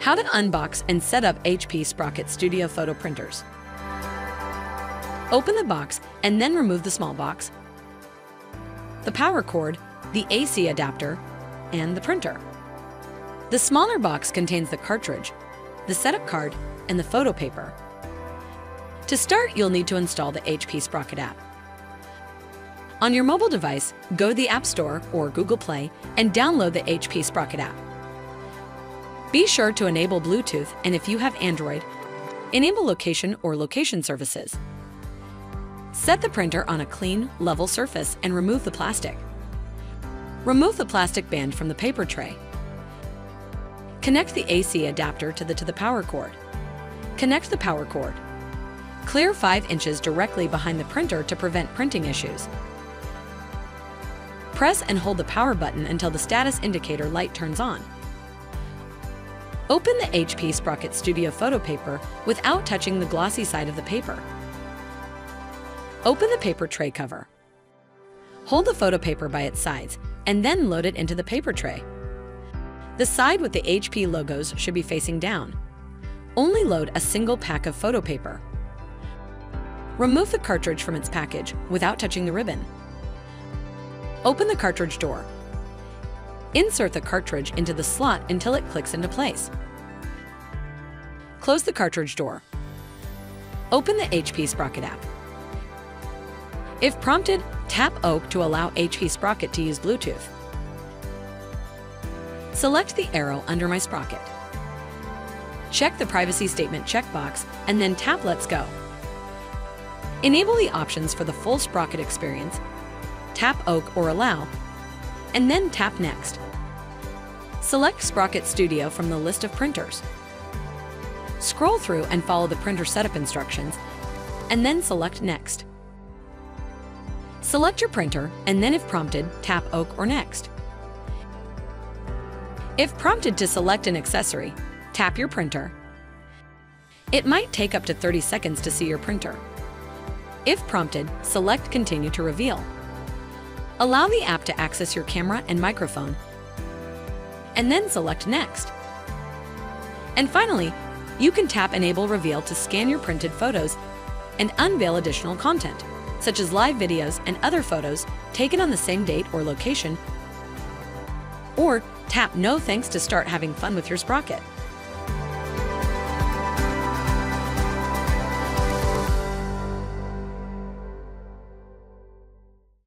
How to unbox and set up HP Sprocket Studio Photo Printers. Open the box and then remove the small box, the power cord, the AC adapter, and the printer. The smaller box contains the cartridge, the setup card, and the photo paper. To start, you'll need to install the HP Sprocket app. On your mobile device, go to the App Store or Google Play and download the HP Sprocket app. Be sure to enable Bluetooth, and if you have Android, enable location or location services. Set the printer on a clean, level surface and remove the plastic. Remove the plastic band from the paper tray. Connect the AC adapter to the power cord. Connect the power cord. Clear 5 inches directly behind the printer to prevent printing issues. Press and hold the power button until the status indicator light turns on. Open the HP Sprocket Studio Photo Paper without touching the glossy side of the paper. Open the paper tray cover. Hold the photo paper by its sides and then load it into the paper tray. The side with the HP logos should be facing down. Only load a single pack of photo paper. Remove the cartridge from its package without touching the ribbon. Open the cartridge door. Insert the cartridge into the slot until it clicks into place. Close the cartridge door. Open the HP Sprocket app. If prompted, tap OK to allow HP Sprocket to use Bluetooth. Select the arrow under My Sprocket. Check the Privacy Statement checkbox and then tap Let's Go. Enable the options for the full Sprocket experience. Tap OK or Allow, and then tap Next. Select Sprocket Studio from the list of printers. Scroll through and follow the printer setup instructions, and then select Next. Select your printer, and then if prompted, tap OK or Next. If prompted to select an accessory, tap your printer. It might take up to 30 seconds to see your printer. If prompted, select Continue to reveal. Allow the app to access your camera and microphone, and then select Next. And finally, you can tap Enable Reveal to scan your printed photos and unveil additional content, such as live videos and other photos taken on the same date or location, or tap No Thanks to start having fun with your Sprocket.